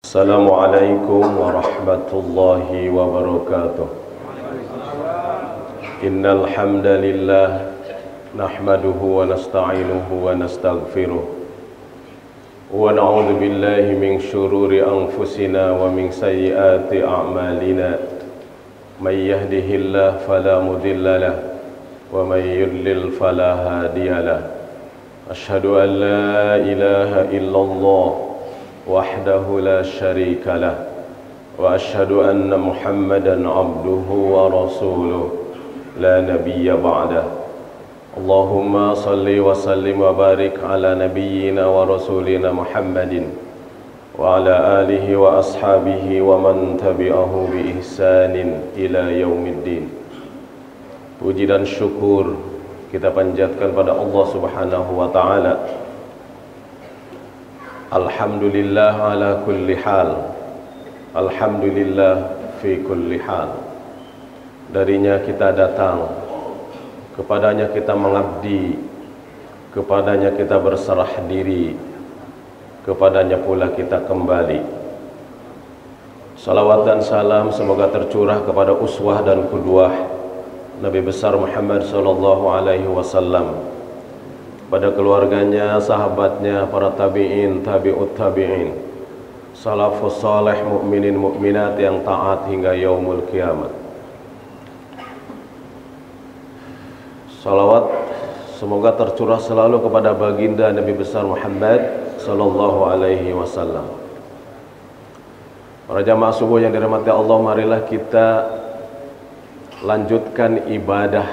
Assalamualaikum warahmatullahi wabarakatuh. Innal hamdalillah nahmaduhu wa nasta'inuhu wa nastaghfiruh wa na'udzu billahi min syururi anfusina wa min sayyiati a'malina. May yahdihillahu fala mudilla lahu wa may yudlil fala hadiya lahu. Asyhadu an la ilaha illallah wahdahu la syarika lah wa asyhadu anna Muhammadan abduhu wa rasuluh la nabiyya ba'dah. Allahumma salli wa sallim wa barik ala nabiyyina wa rasulina Muhammadin wa ala alihi wa ashabihi wa man tabi'ahu bi ihsanin ila yaumiddin. Puji dan syukur kita panjatkan pada Allah Subhanahu wa taala. Alhamdulillah ala kulli hal, alhamdulillah fi kulli hal. Darinya kita datang, kepadanya kita mengabdi, kepadanya kita berserah diri, kepadanya pula kita kembali. Salawat dan salam semoga tercurah kepada uswah dan qudwah Nabi besar Muhammad sallallahu alaihi wasallam, pada keluarganya, sahabatnya, para tabi'in, tabi'ut tabi'in, salafus salih, mukminin mukminat yang taat hingga yaumul kiamat. Salawat semoga tercurah selalu kepada baginda Nabi besar Muhammad sallallahu alaihi wasallam. Para jamaah subuh yang dirahmati Allah, marilah kita lanjutkan ibadah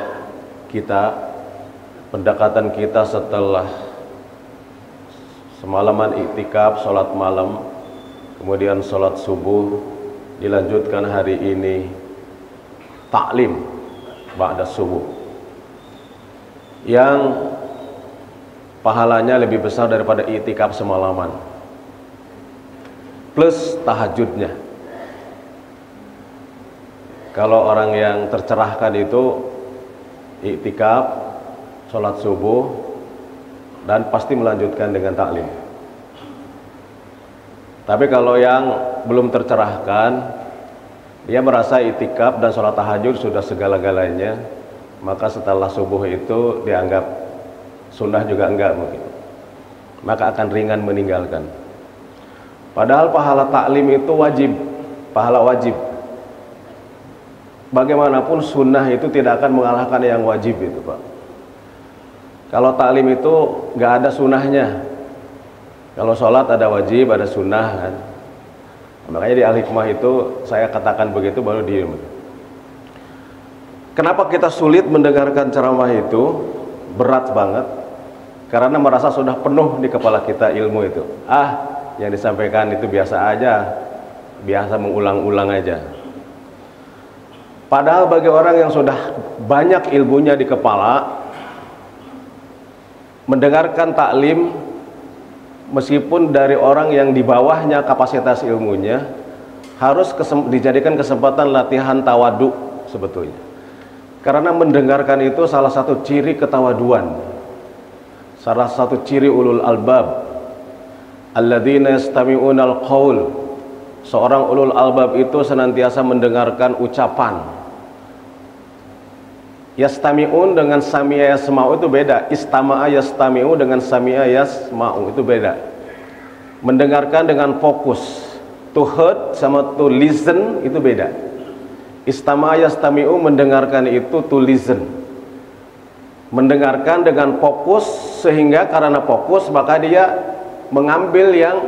kita, pendekatan kita setelah semalaman iktikaf, sholat malam, kemudian sholat subuh, dilanjutkan hari ini taklim ba'da subuh, yang pahalanya lebih besar daripada iktikaf semalaman plus tahajudnya. Kalau orang yang tercerahkan itu iktikaf, sholat subuh, dan pasti melanjutkan dengan taklim. Tapi kalau yang belum tercerahkan, dia merasa itikaf dan sholat tahajud sudah segala-galanya, maka setelah subuh itu dianggap sunnah juga enggak mungkin, maka akan ringan meninggalkan. Padahal pahala taklim itu wajib, pahala wajib. Bagaimanapun sunnah itu tidak akan mengalahkan yang wajib itu, Pak. Kalau taklim itu nggak ada sunnahnya. Kalau sholat ada wajib, ada sunnah kan. Makanya di Al-Hikmah itu saya katakan begitu baru diem. Kenapa kita sulit mendengarkan ceramah itu? Berat banget. Karena merasa sudah penuh di kepala kita ilmu itu. Yang disampaikan itu biasa aja, biasa mengulang-ulang aja. Padahal bagi orang yang sudah banyak ilmunya di kepala, mendengarkan taklim meskipun dari orang yang di bawahnya kapasitas ilmunya, harus dijadikan kesempatan latihan tawadu sebetulnya. Karena mendengarkan itu salah satu ciri ketawaduan, salah satu ciri ulul albab, alladzina yastami'unal qaul. Seorang ulul albab itu senantiasa mendengarkan ucapan. Yastami'un dengan sami'a yasma'u itu beda. Istama'a yastami'u dengan sami'a yasma'u itu beda. Mendengarkan dengan fokus. To heard sama to listen itu beda. Istama'a yastami'u mendengarkan itu to listen. Mendengarkan dengan fokus, sehingga karena fokus maka dia mengambil yang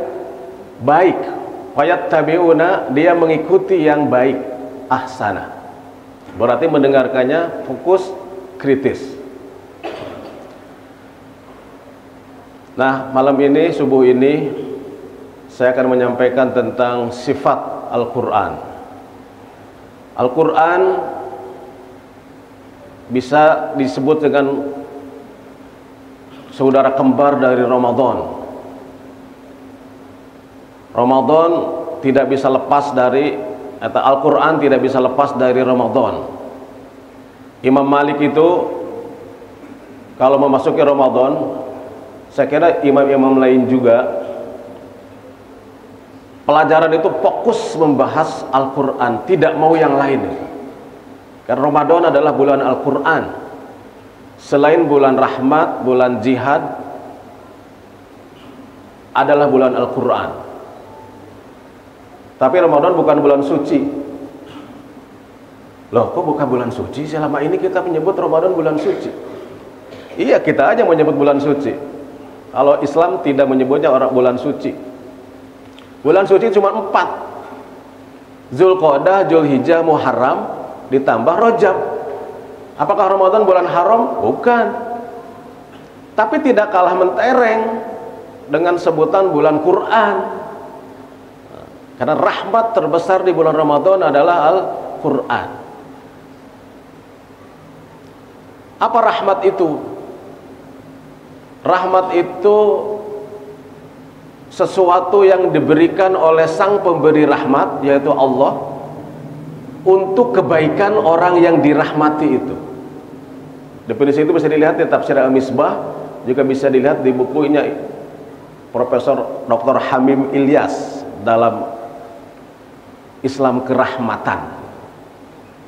baik. Fayat tabi'una, dia mengikuti yang baik. Ahsana. Berarti mendengarkannya fokus, kritis. Nah, malam ini, subuh ini, saya akan menyampaikan tentang sifat Al-Quran. Al-Quran bisa disebut dengan saudara kembar dari Ramadan. Ramadan tidak bisa lepas dari, atau Al-Quran tidak bisa lepas dari Ramadan. Imam Malik itu kalau memasuki Ramadan, saya kira imam-imam lain juga pelajaran itu fokus membahas Al-Quran, tidak mau yang lain. Karena Ramadan adalah bulan Al-Quran. Selain bulan rahmat, bulan jihad, adalah bulan Al-Quran. Tapi Ramadan bukan bulan suci. Loh, kok bukan bulan suci? Selama ini kita menyebut Ramadan bulan suci. Iya, kita aja menyebut bulan suci. Kalau Islam tidak menyebutnya orang bulan suci. Bulan suci cuma 4. Zulqa'dah, Zulhijjah, Muharram, ditambah Rajab. Apakah Ramadan bulan haram? Bukan. Tapi tidak kalah mentereng dengan sebutan bulan Quran. Karena rahmat terbesar di bulan Ramadan adalah Al-Quran. Apa rahmat itu? Rahmat itu sesuatu yang diberikan oleh sang pemberi rahmat, yaitu Allah, untuk kebaikan orang yang dirahmati itu. Definisi itu bisa dilihat di Tafsir Al-Misbah, juga bisa dilihat di bukunya Profesor Dr. Hamim Ilyas dalam Islam Kerahmatan.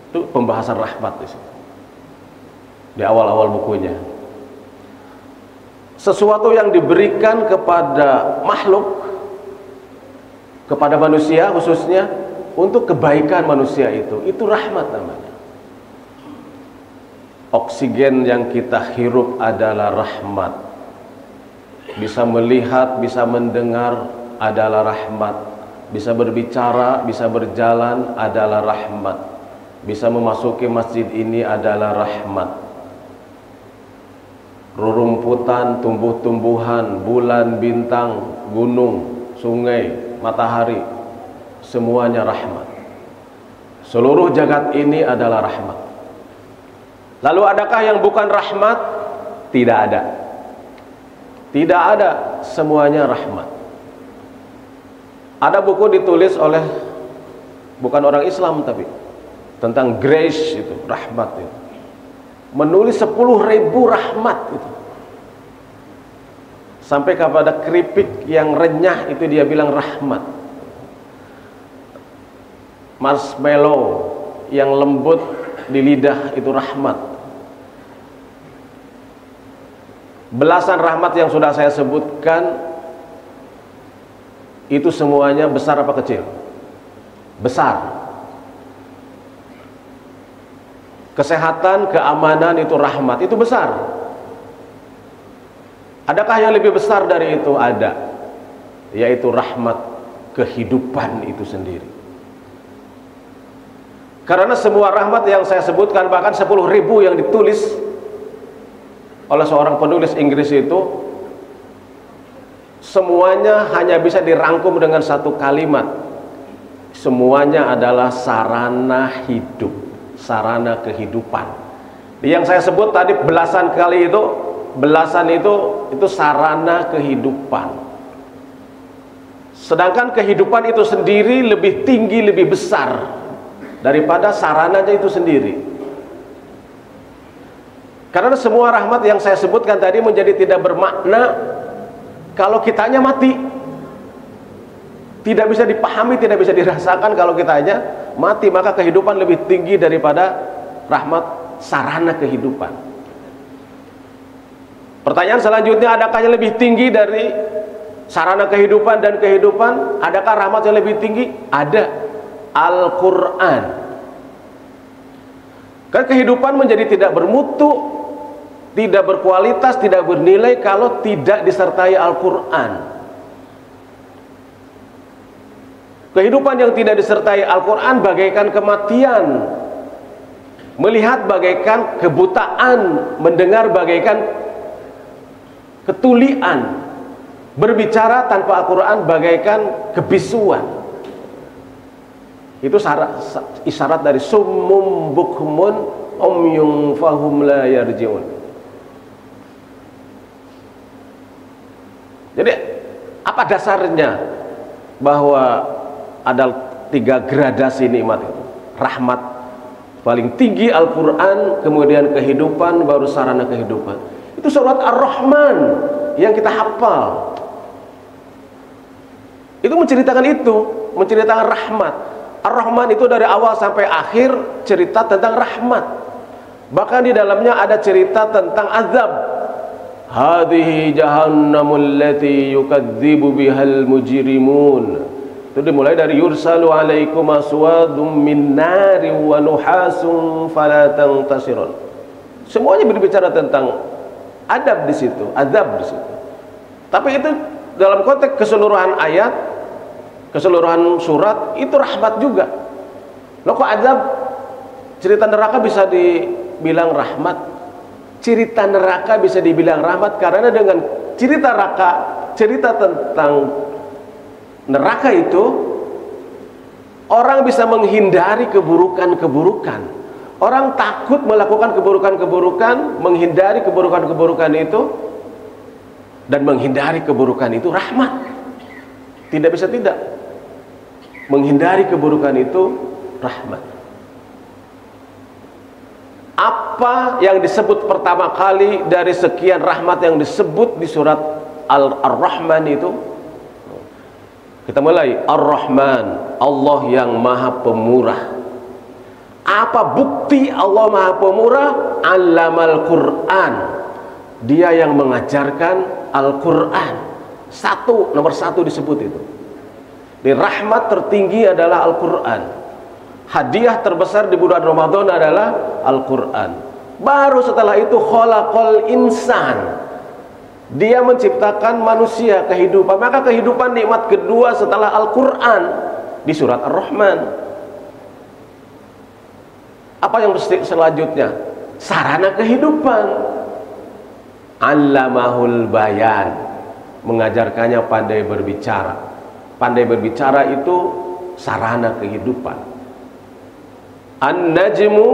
Itu pembahasan rahmat di situ, di awal-awal bukunya. Sesuatu yang diberikan kepada makhluk, kepada manusia khususnya, untuk kebaikan manusia itu rahmat namanya. Oksigen yang kita hirup adalah rahmat. Bisa melihat, bisa mendengar adalah rahmat. Bisa berbicara, bisa berjalan adalah rahmat. Bisa memasuki masjid ini adalah rahmat. Rerumputan, tumbuh-tumbuhan, bulan, bintang, gunung, sungai, matahari, semuanya rahmat. Seluruh jagat ini adalah rahmat. Lalu adakah yang bukan rahmat? Tidak ada. Tidak ada, semuanya rahmat. Ada buku ditulis oleh bukan orang Islam tapi tentang grace itu, rahmat itu. Menulis 10.000 rahmat itu. Sampai kepada keripik yang renyah itu dia bilang rahmat. Marshmallow yang lembut di lidah itu rahmat. Belasan rahmat yang sudah saya sebutkan itu semuanya besar apa kecil? Besar. Kesehatan, keamanan itu rahmat, itu besar. Adakah yang lebih besar dari itu? Ada, yaitu rahmat kehidupan itu sendiri. Karena semua rahmat yang saya sebutkan, bahkan 10.000 yang ditulis oleh seorang penulis Inggris itu, semuanya hanya bisa dirangkum dengan satu kalimat. Semuanya adalah sarana hidup, sarana kehidupan. Yang saya sebut tadi belasan kali itu, belasan itu sarana kehidupan. Sedangkan kehidupan itu sendiri lebih tinggi, lebih besar daripada sarananya itu sendiri. Karena semua rahmat yang saya sebutkan tadi menjadi tidak bermakna kalau kitanya mati. Tidak bisa dipahami, tidak bisa dirasakan kalau kitanya mati. Maka kehidupan lebih tinggi daripada rahmat sarana kehidupan. Pertanyaan selanjutnya, adakah yang lebih tinggi dari sarana kehidupan dan kehidupan? Adakah rahmat yang lebih tinggi? Ada. Al-Quran. Kan kehidupan menjadi tidak bermutu, tidak berkualitas, tidak bernilai kalau tidak disertai Al-Quran. Kehidupan yang tidak disertai Al-Quran bagaikan kematian, melihat bagaikan kebutaan, mendengar bagaikan ketulian, berbicara tanpa Al-Quran bagaikan kebisuan. Itu isyarat dari summum bukmun umyun fahum la yarji'un. Jadi apa dasarnya bahwa ada 3 gradasi nikmat itu? Rahmat paling tinggi Al-Quran, kemudian kehidupan, baru sarana kehidupan. Itu surat Ar-Rahman yang kita hafal. Itu menceritakan rahmat. Ar-Rahman itu dari awal sampai akhir cerita tentang rahmat. Bahkan di dalamnya ada cerita tentang azab. Hadhihi jahannamul lati yukadzibu bihal mujrimun. Itu dimulai dari yursalu alaikum aswadum min nari wa nuhasun fala tantasirun. Semuanya berbicara tentang adab di situ, azab di situ. Tapi itu dalam konteks keseluruhan ayat, keseluruhan surat itu rahmat juga. Loh kok azab? Cerita neraka bisa dibilang rahmat. Cerita neraka bisa dibilang rahmat karena dengan cerita tentang neraka itu orang bisa menghindari keburukan-keburukan. Orang takut melakukan keburukan-keburukan, menghindari keburukan-keburukan itu, dan menghindari keburukan itu rahmat. Tidak bisa tidak. Menghindari keburukan itu rahmat. Apa yang disebut pertama kali dari sekian rahmat yang disebut di surat Ar-Rahman itu? Kita mulai. Ar-Rahman, Allah yang Maha Pemurah. Apa bukti Allah Maha Pemurah? Allamal Quran. Dia yang mengajarkan Al-Quran. Nomor satu disebut itu. Di rahmat tertinggi adalah Al-Quran. Hadiah terbesar di bulan Ramadan adalah Al-Quran. Baru setelah itu khalaqal insan. Dia menciptakan manusia, kehidupan. Maka kehidupan nikmat kedua setelah Al-Quran di surat Ar-Rahman. Apa yang selanjutnya? Sarana kehidupan. Allamahul bayan. Mengajarkannya pandai berbicara. Pandai berbicara itu sarana kehidupan. An-najmu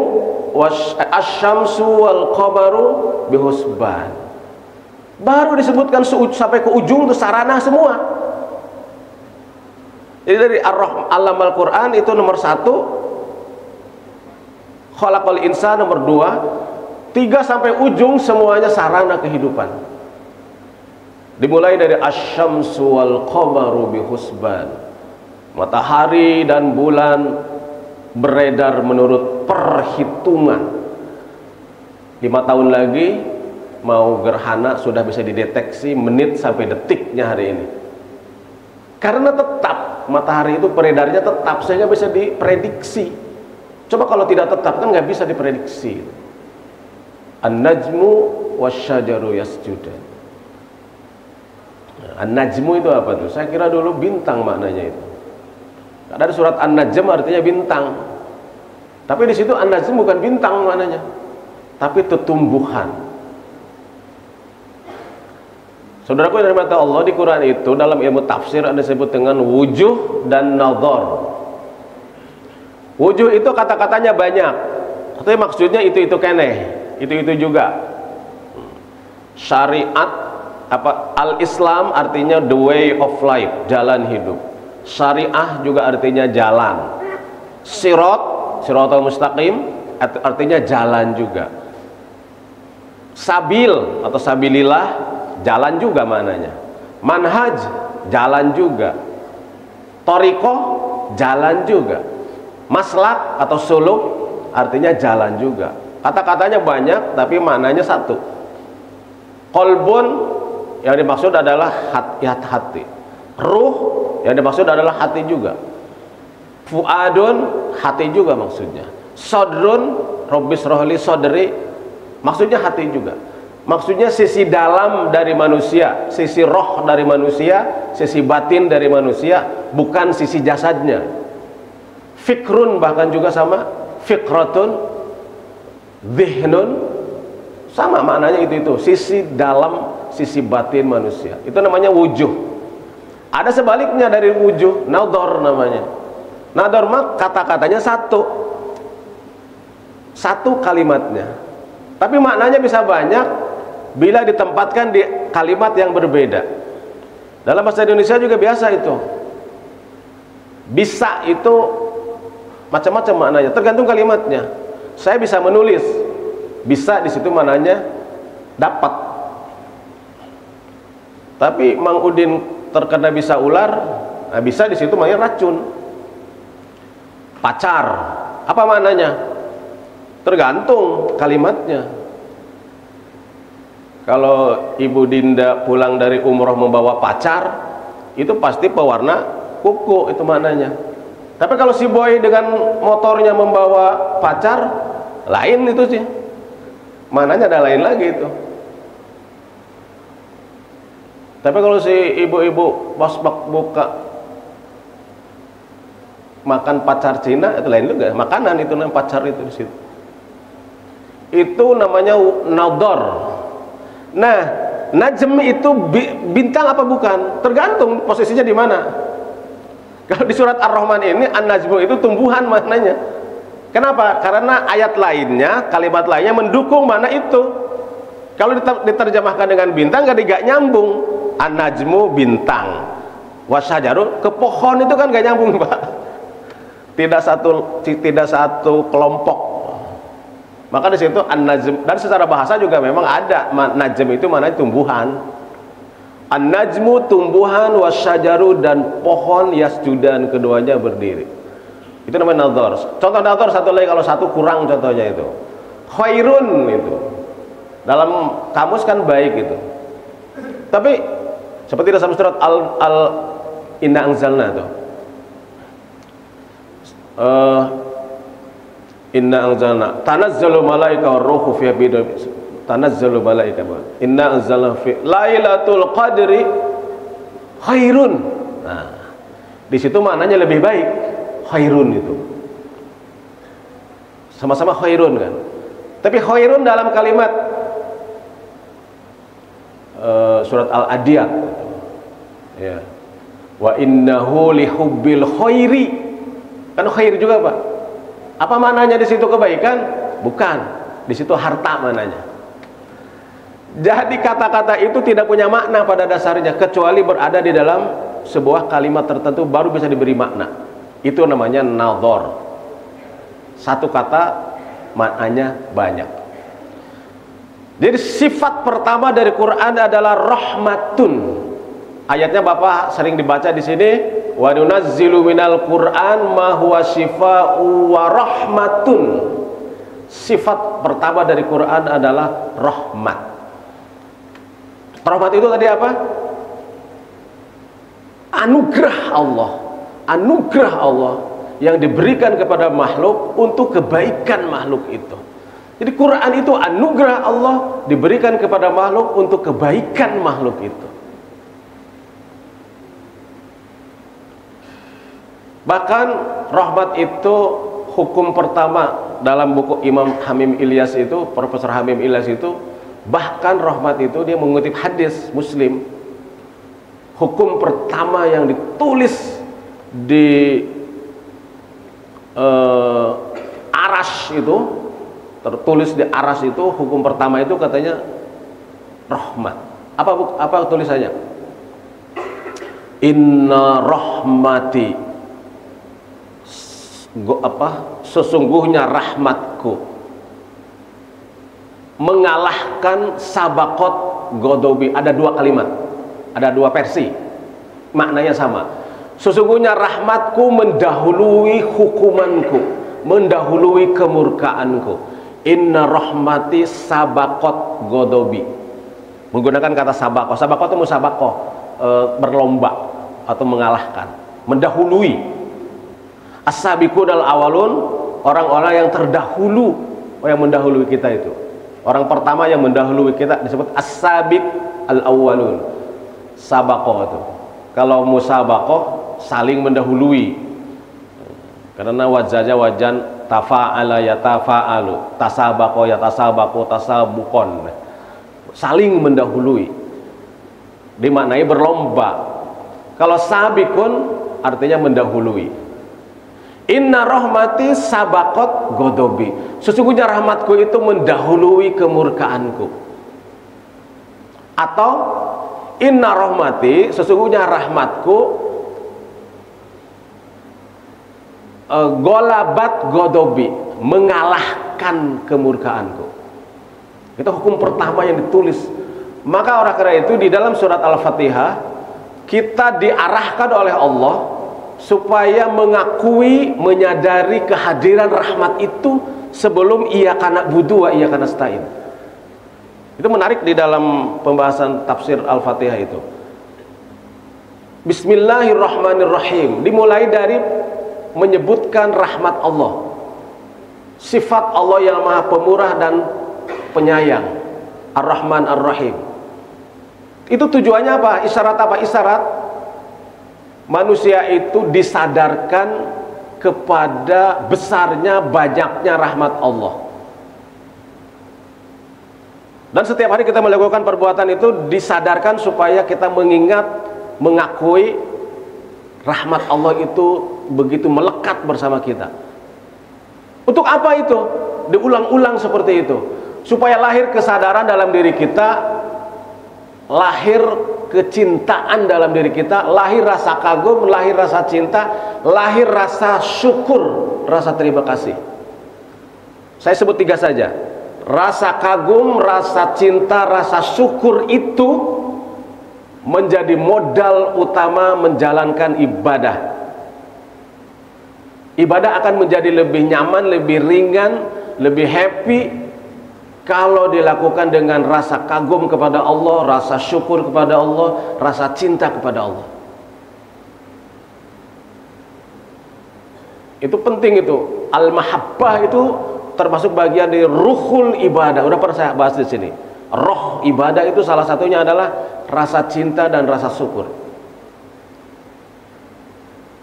wasyamsu wal qamaru bihusban. Baru disebutkan sampai ke ujung itu sarana semua. Jadi dari Alam Al-Quran itu nomor 1, Khalaqal Insan nomor 2, 3 sampai ujung semuanya sarana kehidupan. Dimulai dari asyamsu wal qamaru bihusban. Matahari dan bulan beredar menurut perhitungan. 5 tahun lagi mau gerhana sudah bisa dideteksi menit sampai detiknya hari ini. Karena tetap matahari itu beredarnya tetap sehingga bisa diprediksi. Coba kalau tidak tetap kan nggak bisa diprediksi. An-najmu wasyajaru yasjudan. An-najmu itu apa tuh? Saya kira dulu bintang maknanya itu. Ada surat An-Najm artinya bintang. Tapi di situ An-Najm bukan bintang maknanya, tapi tumbuhan. Saudaraku yang dirahmati Allah, di Quran itu dalam ilmu tafsir ada disebut dengan wujuh dan nadhar. Wujuh itu kata-katanya banyak. Tapi maksudnya itu keneh, itu juga. Syariat al-Islam artinya the way of life, jalan hidup. Syariah juga artinya jalan. Siratal mustaqim artinya jalan juga. Sabil atau sabilillah jalan juga maknanya. Manhaj jalan juga. Thariqah jalan juga. Maslak atau suluk artinya jalan juga. Kata-katanya banyak tapi maknanya satu. Qalbun yang dimaksud adalah hati. Ruh yang dimaksud adalah hati juga. Fuadun hati juga maksudnya. Sodrun Rabbis rohli sodri maksudnya hati juga. Maksudnya sisi dalam dari manusia, sisi roh dari manusia, sisi batin dari manusia, bukan sisi jasadnya. Fikrun bahkan juga sama. Fikratun, dhihnun, sama maknanya itu. Sisi dalam, sisi batin manusia. Itu namanya wujuh. Ada sebaliknya dari wujuh, nadhar namanya. Nadhar mah kata-katanya satu kalimatnya, tapi maknanya bisa banyak bila ditempatkan di kalimat yang berbeda. Dalam bahasa Indonesia juga biasa itu. Bisa itu macam-macam maknanya, tergantung kalimatnya. Saya bisa menulis, bisa di situ maknanya dapat. Tapi Mang Udin terkena bisa ular, Nah, bisa di situ maknanya racun. Pacar, apa maknanya? Tergantung kalimatnya. Kalau Ibu Dinda pulang dari umroh membawa pacar, itu pasti pewarna kuku, itu maknanya. Tapi kalau si boy dengan motornya membawa pacar, lain itu sih. Maknanya ada lain lagi itu. Tapi kalau si ibu-ibu pas buka makan pacar Cina, itu lain juga. Makanan itu namanya pacar itu di situ. Itu namanya nador. Nah, najm itu bintang apa bukan? Tergantung posisinya di mana. Kalau di surat Ar-Rahman ini an-najmu itu tumbuhan maknanya. Kenapa? Karena ayat lainnya, kalimat lainnya mendukung mana itu. Kalau diterjemahkan dengan bintang gak nyambung. An-najmu bintang, wasyajaru ke pohon, itu kan gak nyambung, Pak. Tidak satu kelompok. Maka di situ an-najm, dan secara bahasa juga memang ada najm itu mana tumbuhan. An-najmu tumbuhan, wasyajaru dan pohon, yasjudan keduanya berdiri. Itu namanya nadhar. Contoh nadhar satu lagi, kalau satu kurang contohnya itu. Khairun itu. Dalam kamus kan baik itu. Tapi seperti dalam surat Inna Anzalna itu. Inna Anzalna tanazzalu malaika waruhu fiha tanazzalu malaika. Inna Anzalna fi Lailatul Qadri khairun. Nah, di situ maknanya lebih baik. Khairun itu sama-sama khairun kan. Tapi khairun dalam kalimat surat Al-Adiyat ya, wa innahu lihubbil khairi, kan khair juga Pak. Apa maknanya di situ kebaikan? Bukan, di situ harta maknanya. Jadi kata-kata itu tidak punya makna pada dasarnya, kecuali berada di dalam sebuah kalimat tertentu baru bisa diberi makna. Itu namanya nadhar. Satu kata maknanya banyak. Jadi sifat pertama dari Quran adalah rahmatun. Ayatnya Bapak sering dibaca di sini, wa nunazzilu minal Qur'an ma huwa syifaa'u wa rahmatun. Sifat pertama dari Quran adalah rahmat. Rahmat itu tadi apa? Anugerah Allah. Anugerah Allah yang diberikan kepada makhluk untuk kebaikan makhluk itu. Jadi Quran itu anugerah Allah diberikan kepada makhluk untuk kebaikan makhluk itu. Bahkan rahmat itu hukum pertama dalam buku Imam Hamim Ilyas itu, Profesor Hamim Ilyas itu, bahkan rahmat itu dia mengutip hadis Muslim. Hukum pertama yang ditulis di Aras itu, tertulis di Aras itu, hukum pertama itu katanya rahmat. Apa tulisannya? Inna rahmati, sesungguhnya rahmatku mengalahkan sabakot godobi. Ada dua kalimat, ada dua versi, maknanya sama. Sesungguhnya rahmatku mendahului hukumanku, mendahului kemurkaanku. Inna rahmati sabakot godobi. Menggunakan kata sabakot. Sabakot itu musabakoh, berlomba atau mengalahkan, mendahului. As-sabiqun al-awwalun, orang-orang yang terdahulu, yang mendahului kita itu. Orang pertama yang mendahului kita disebut as-sabiq al-awwalun. Sabakoh itu. Kalau musabakoh saling mendahului. Karena wajahnya wajan tafa'ala yatafa'alu, tasabaqo yatasabaqo, tasabukon, saling mendahului, dimaknai berlomba. Kalau sabiqun artinya mendahului. Inna rahmati sabaqot godobi, sesungguhnya rahmatku itu mendahului kemurkaanku. Atau inna rahmati, sesungguhnya rahmatku golabat godobi, mengalahkan kemurkaanku. Itu hukum pertama yang ditulis. Maka oleh karena itu di dalam surat Al-Fatihah kita diarahkan oleh Allah supaya mengakui, menyadari kehadiran rahmat itu sebelum iyyaka na'budu wa iyyaka nasta'in. Itu menarik di dalam pembahasan tafsir Al-Fatihah itu. Bismillahirrahmanirrahim, dimulai dari menyebutkan rahmat Allah, sifat Allah yang maha pemurah dan penyayang, Ar-Rahman Ar-Rahim. Itu tujuannya apa? Isyarat apa? Isyarat manusia itu disadarkan kepada besarnya, banyaknya rahmat Allah. Dan setiap hari kita melakukan perbuatan itu disadarkan supaya kita mengingat, mengakui rahmat Allah itu begitu melekat bersama kita. Untuk apa itu? Diulang-ulang seperti itu, supaya lahir kesadaran dalam diri kita, lahir kecintaan dalam diri kita, lahir rasa kagum, lahir rasa cinta, lahir rasa syukur, rasa terima kasih. Saya sebut 3 saja. Rasa kagum, rasa cinta, rasa syukur itu menjadi modal utama menjalankan ibadah. Ibadah akan menjadi lebih nyaman, lebih ringan, lebih happy kalau dilakukan dengan rasa kagum kepada Allah, rasa syukur kepada Allah, rasa cinta kepada Allah. Itu penting itu. Al-mahabbah itu termasuk bagian dari ruhul ibadah. Udah pernah saya bahas di sini. Roh ibadah itu salah satunya adalah rasa cinta dan rasa syukur.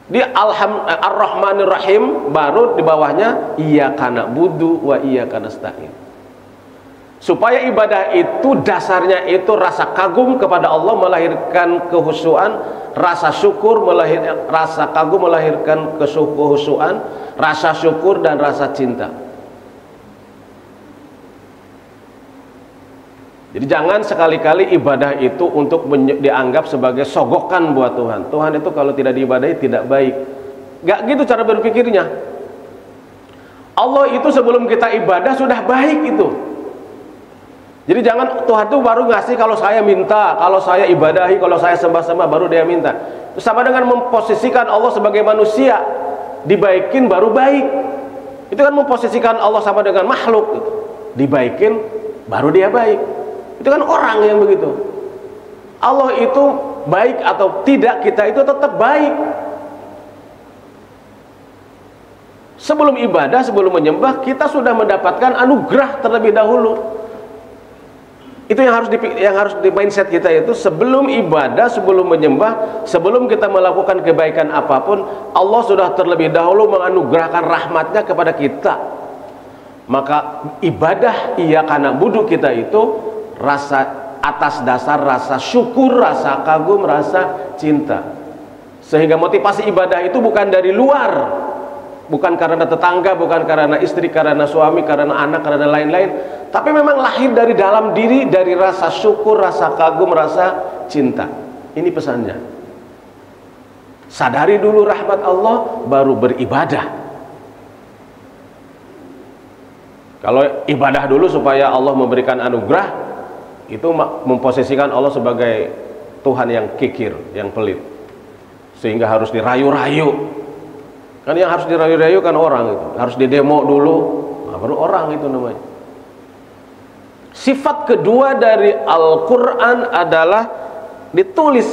Di Ar-Rahmanir Rahim baru di bawahnya iyyaka na'budu wa iyyaka nasta'in. Supaya ibadah itu dasarnya itu rasa kagum kepada Allah melahirkan kehusuan, rasa syukur melahirkan rasa kagum melahirkan kehusuan, rasa syukur dan rasa cinta. Jadi jangan sekali-kali ibadah itu untuk dianggap sebagai sogokan buat Tuhan. Tuhan itu kalau tidak diibadahi tidak baik. Gak gitu cara berpikirnya. Allah itu sebelum kita ibadah sudah baik itu. Jadi jangan Tuhan itu baru ngasih kalau saya minta, kalau saya ibadahi, kalau saya sembah-sembah baru dia minta. Itu sama dengan memposisikan Allah sebagai manusia. Dibaikin baru baik. Itu kan memposisikan Allah sama dengan makhluk. Dibaikin baru dia baik. Itu kan orang yang begitu. Allah itu baik atau tidak, kita itu tetap baik. Sebelum ibadah, sebelum menyembah, kita sudah mendapatkan anugerah terlebih dahulu. Itu yang harus di mindset kita itu, sebelum ibadah, sebelum menyembah, sebelum kita melakukan kebaikan apapun, Allah sudah terlebih dahulu menganugerahkan rahmatnya kepada kita. Maka ibadah iyyaka na'budu kita itu rasa atas dasar rasa syukur, rasa kagum, rasa cinta. Sehingga motivasi ibadah itu bukan dari luar, bukan karena tetangga, bukan karena istri, karena suami, karena anak, karena lain-lain, tapi memang lahir dari dalam diri, dari rasa syukur, rasa kagum, rasa cinta. Ini pesannya. Sadari dulu rahmat Allah, baru beribadah. Kalau ibadah dulu supaya Allah memberikan anugerah, itu memposisikan Allah sebagai Tuhan yang kikir, yang pelit, sehingga harus dirayu-rayu. Kan yang harus dirayu-rayu kan orang itu, harus didemo dulu, nah, baru orang itu namanya. Sifat kedua dari Al-Quran adalah ditulis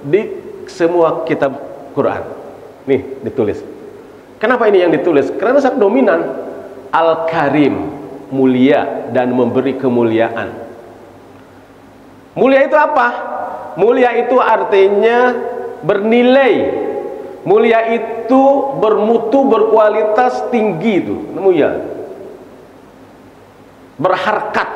di semua kitab Quran. Nih ditulis. Kenapa ini yang ditulis? Karena sangat dominan. Al-Karim, mulia dan memberi kemuliaan. Mulia itu apa? Mulia itu artinya bernilai. Mulia itu bermutu, berkualitas tinggi itu. Mulia. Berharkat.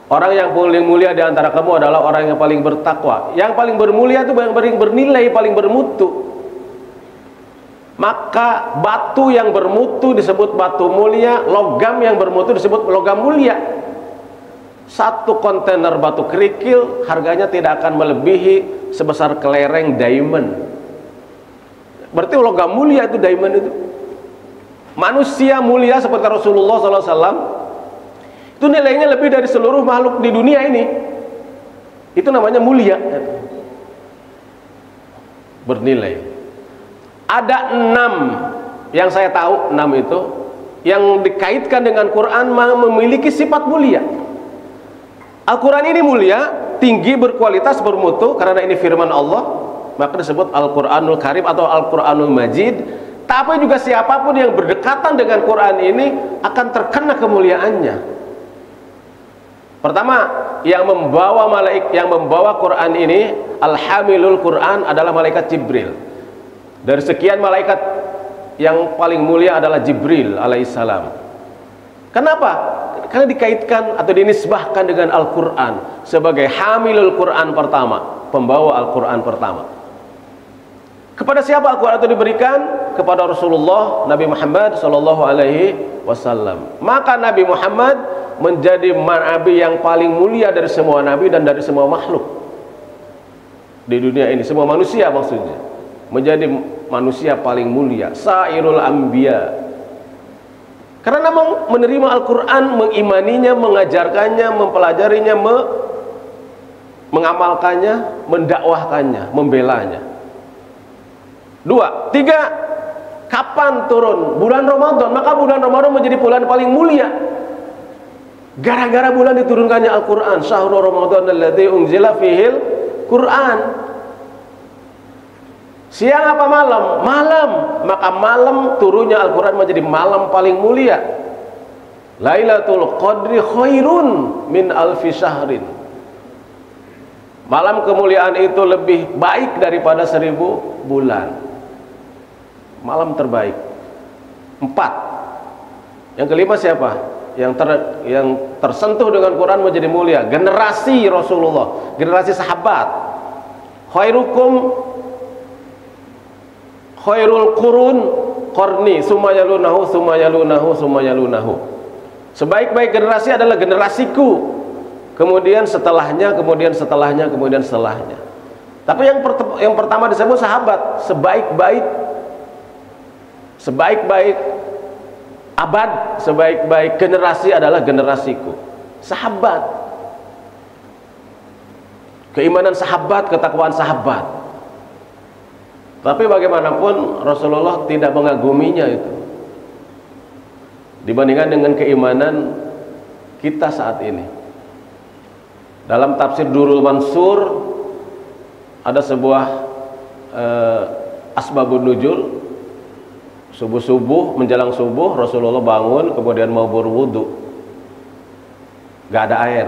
Orang yang paling mulia di antara kamu adalah orang yang paling bertakwa. Yang paling bermulia itu yang paling bernilai, paling bermutu. Maka batu yang bermutu disebut batu mulia, logam yang bermutu disebut logam mulia. Satu kontainer batu kerikil harganya tidak akan melebihi sebesar kelereng diamond. Berarti logam mulia itu diamond itu. Manusia mulia seperti Rasulullah SAW itu nilainya lebih dari seluruh makhluk di dunia ini. Itu namanya mulia. bernilai. Ada 6 yang saya tahu, 6 itu yang dikaitkan dengan Quran memiliki sifat mulia. Al-Quran ini mulia, tinggi, berkualitas, bermutu, karena ini firman Allah, maka disebut Al-Quranul Karim atau Al-Quranul Majid. Tapi juga siapapun yang berdekatan dengan Quran ini akan terkena kemuliaannya. Pertama, yang membawa Quran ini, Al-Hamilul Quran, adalah malaikat Jibril. Dari sekian malaikat, yang paling mulia adalah Jibril alaihissalam. Kenapa? Karena dikaitkan atau dinisbahkan dengan Al-Quran sebagai Hamilul Quran pertama, pembawa Al-Quran pertama. Kepada siapa Al-Quran itu diberikan? Kepada Rasulullah Nabi Muhammad SAW. Maka Nabi Muhammad menjadi nabi yang paling mulia dari semua nabi dan dari semua makhluk di dunia ini, semua manusia maksudnya. Menjadi manusia paling mulia, Sairul Anbiya. Karena menerima Al-Quran, mengimaninya, mengajarkannya, mempelajarinya, mengamalkannya, mendakwahkannya, membelanya. 2, 3, kapan turun? Bulan Ramadan. Maka bulan Ramadan menjadi bulan paling mulia. Gara-gara bulan diturunkannya Al-Quran. Syahrul Ramadan alladzi unzila fihil Quran. Siang apa malam? Malam. Maka malam turunnya Al-Quran menjadi malam paling mulia. Lailatul Qadri khairun min alfi syahrin. Malam kemuliaan itu lebih baik daripada 1000 bulan. Malam terbaik. 4. Yang kelima siapa? Yang tersentuh dengan Quran menjadi mulia. Generasi Rasulullah, generasi sahabat. Khairul qurun qarni, sumayalunahu, sumayalunahu, sumayalunahu. Sebaik-baik generasi adalah generasiku. Kemudian setelahnya, kemudian setelahnya, kemudian setelahnya. Tapi yang pertama disebut sahabat. Sebaik-baik abad, sebaik-baik generasi adalah generasiku. Sahabat. Keimanan sahabat, ketakwaan sahabat. Tapi bagaimanapun Rasulullah tidak mengaguminya itu dibandingkan dengan keimanan kita saat ini. Dalam tafsir Durrul Mansur ada sebuah asbabun nuzul. Subuh-subuh, menjelang subuh Rasulullah bangun, kemudian mau berwudu, gak ada air.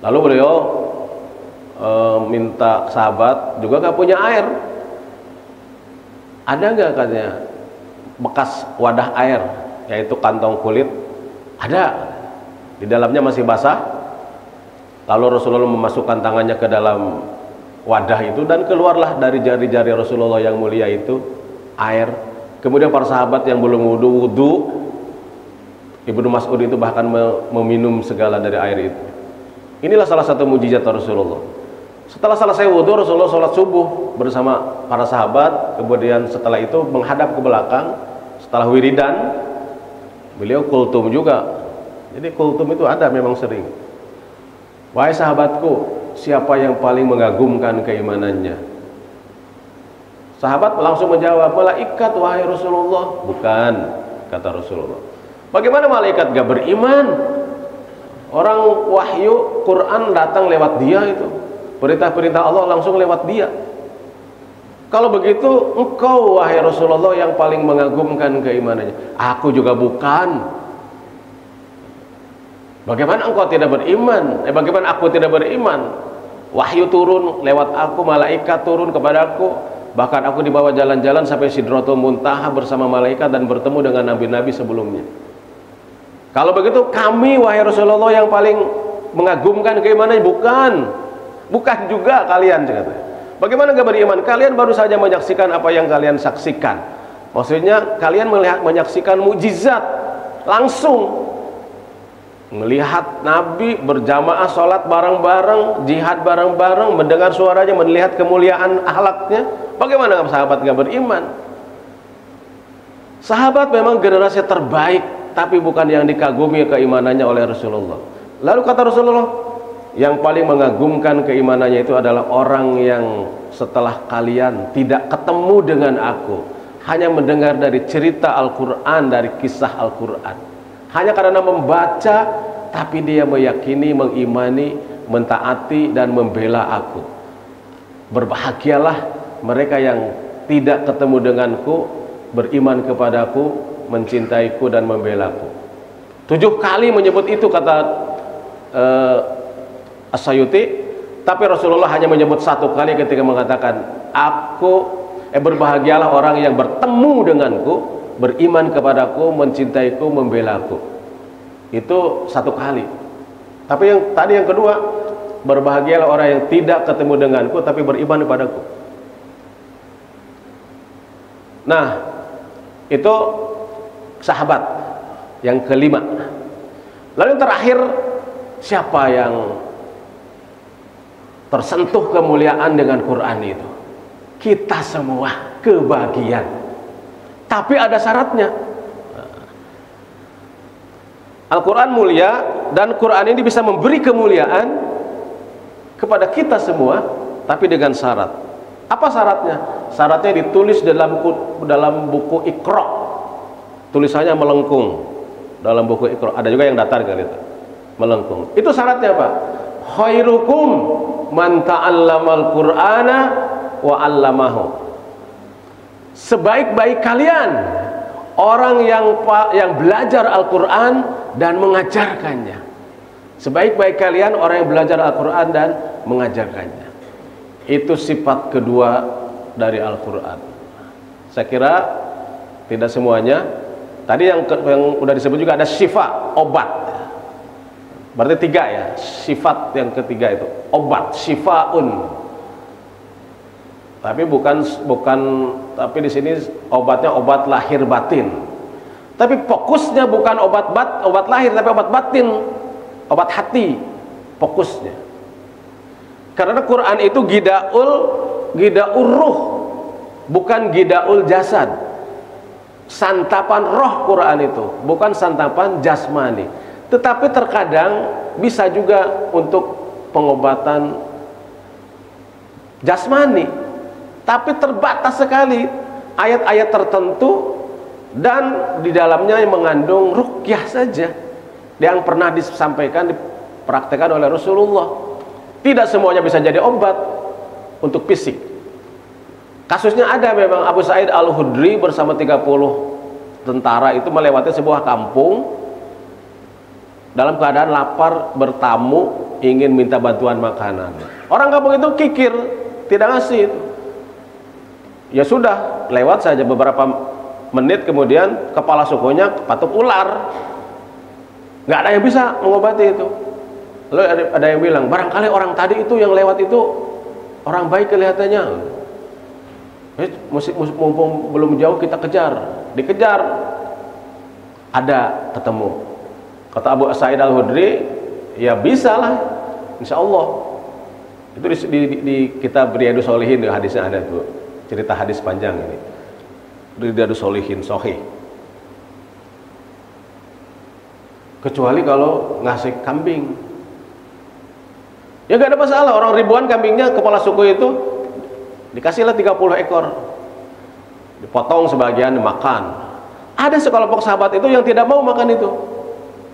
Lalu beliau minta sahabat juga gak punya air. Ada nggak katanya bekas wadah air, yaitu kantong kulit? Ada, di dalamnya masih basah. Lalu Rasulullah memasukkan tangannya ke dalam wadah itu dan keluarlah dari jari-jari Rasulullah yang mulia itu air. Kemudian para sahabat yang belum wudu, Ibnu Mas'ud itu bahkan meminum segala dari air itu. Inilah salah satu mujizat Rasulullah. Setelah selesai wudhu, Rasulullah sholat subuh bersama para sahabat. Kemudian setelah itu menghadap ke belakang. Setelah wiridan, beliau kultum juga. Jadi kultum itu ada memang sering. Wahai sahabatku, siapa yang paling mengagumkan keimanannya? Sahabat langsung menjawab, malaikat wahai Rasulullah. Bukan, kata Rasulullah. Bagaimana malaikat gak beriman? Orang wahyu Quran datang lewat dia itu. Perintah-perintah Allah langsung lewat dia. Kalau begitu, engkau wahai Rasulullah yang paling mengagumkan keimanannya. Aku juga bukan. Bagaimana engkau tidak beriman? Bagaimana aku tidak beriman? Wahyu turun lewat aku, malaikat turun kepada aku. Bahkan aku dibawa jalan-jalan sampai Sidratul Muntaha bersama malaikat dan bertemu dengan nabi-nabi sebelumnya. Kalau begitu, kami wahai Rasulullah yang paling mengagumkan keimanannya. Bukan juga kalian, katanya. Bagaimana gak beriman? Kalian baru saja menyaksikan apa yang kalian saksikan. Maksudnya kalian menyaksikan mukjizat langsung. Melihat Nabi berjamaah sholat bareng-bareng, jihad bareng-bareng, mendengar suaranya, melihat kemuliaan akhlaknya. Bagaimana sahabat gak beriman? Sahabat memang generasi terbaik, tapi bukan yang dikagumi keimanannya oleh Rasulullah. Lalu kata Rasulullah, yang paling mengagumkan keimanannya itu adalah orang yang setelah kalian tidak ketemu dengan aku, hanya mendengar dari cerita Al-Quran, dari kisah Al-Quran, hanya karena membaca, tapi dia meyakini, mengimani, mentaati, dan membela aku. Berbahagialah mereka yang tidak ketemu denganku, beriman kepadaku, mencintaiku, dan membelaku. 7 kali menyebut itu, kata As-Sayuti, tapi Rasulullah hanya menyebut 1 kali ketika mengatakan berbahagialah orang yang bertemu denganku, beriman kepadaku, mencintaiku, membelaku. Itu 1 kali. Tapi yang kedua, berbahagialah orang yang tidak ketemu denganku tapi beriman kepadaku. Nah, itu sahabat yang kelima. Lalu yang terakhir, siapa yang tersentuh kemuliaan dengan Quran itu? Kita semua kebagian. Tapi ada syaratnya. Al-Quran mulia, dan Quran ini bisa memberi kemuliaan kepada kita semua, tapi dengan syarat. Apa syaratnya? Syaratnya ditulis dalam buku Iqra. Tulisannya melengkung dalam buku Iqra. Ada juga yang datar kali itu, melengkung. Itu syaratnya apa? Khairukum man ta'allamal Qur'ana wa 'allamahu. Sebaik-baik kalian orang yang belajar Al-Quran dan mengajarkannya. Sebaik-baik kalian orang yang belajar Al-Quran dan mengajarkannya. Itu sifat kedua dari Al-Quran. Saya kira tidak semuanya. Tadi yang udah disebut juga ada syifa, obat. Berarti 3 ya. Sifat yang ketiga itu obat, syifaun. Tapi tapi di sini obatnya obat lahir batin. Tapi fokusnya bukan obat lahir, tapi obat batin, obat hati, fokusnya. Karena Quran itu gidaul ruh, bukan gidaul jasad. Santapan roh Quran itu, bukan santapan jasmani. Tetapi terkadang bisa juga untuk pengobatan jasmani, tapi terbatas sekali ayat-ayat tertentu, dan di dalamnya yang mengandung ruqyah saja yang pernah disampaikan, dipraktekkan oleh Rasulullah. Tidak semuanya bisa jadi obat untuk fisik. Kasusnya ada memang. Abu Sa'id Al-Khudri bersama 30 tentara itu melewati sebuah kampung dalam keadaan lapar, bertamu, ingin minta bantuan makanan. Orang kampung itu kikir, tidak ngasih. Ya sudah, lewat saja beberapa menit, kemudian kepala sukunya patuk ular. Nggak ada yang bisa mengobati itu. Lalu ada yang bilang, barangkali orang tadi itu yang lewat itu orang baik kelihatannya. Mumpung belum jauh kita kejar. Dikejar, ada ketemu. Kata Abu Sa'id Al-Khudri, ya bisa lah, insya Allah. Itu di kitab Riyadhus Shalihin, hadisnya ada tuh, cerita hadis panjang ini. Riyadhus Shalihin sahih. Kecuali kalau ngasih kambing, ya gak ada masalah. Orang ribuan kambingnya, kepala suku itu dikasihlah 30 ekor, dipotong sebagian dimakan. Ada sekelompok sahabat itu yang tidak mau makan itu.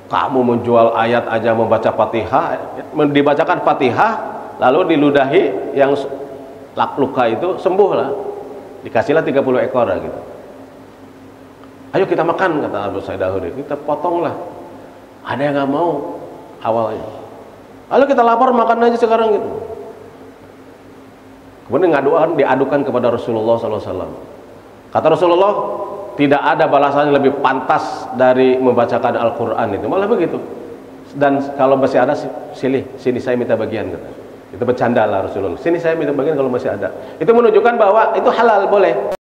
Kamu menjual ayat aja, membaca Fatihah, dibacakan Fatihah, lalu diludahi yang luka itu, sembuhlah, dikasihlah 30 ekor lah gitu. Ayo kita makan, kata Abu Sa'id Al-Khudri. Kita potonglah. Ada yang nggak mau awalnya. Lalu kita lapar, makan aja sekarang gitu. Kemudian diadukan kepada Rasulullah SAW. Kata Rasulullah, tidak ada balasan yang lebih pantas dari membacakan Al-Quran itu. Malah begitu. Dan kalau masih ada, sini saya minta bagian, kata. Itu bercanda lah Rasulullah. Sini saya minta bagian kalau masih ada. Itu menunjukkan bahwa itu halal, boleh.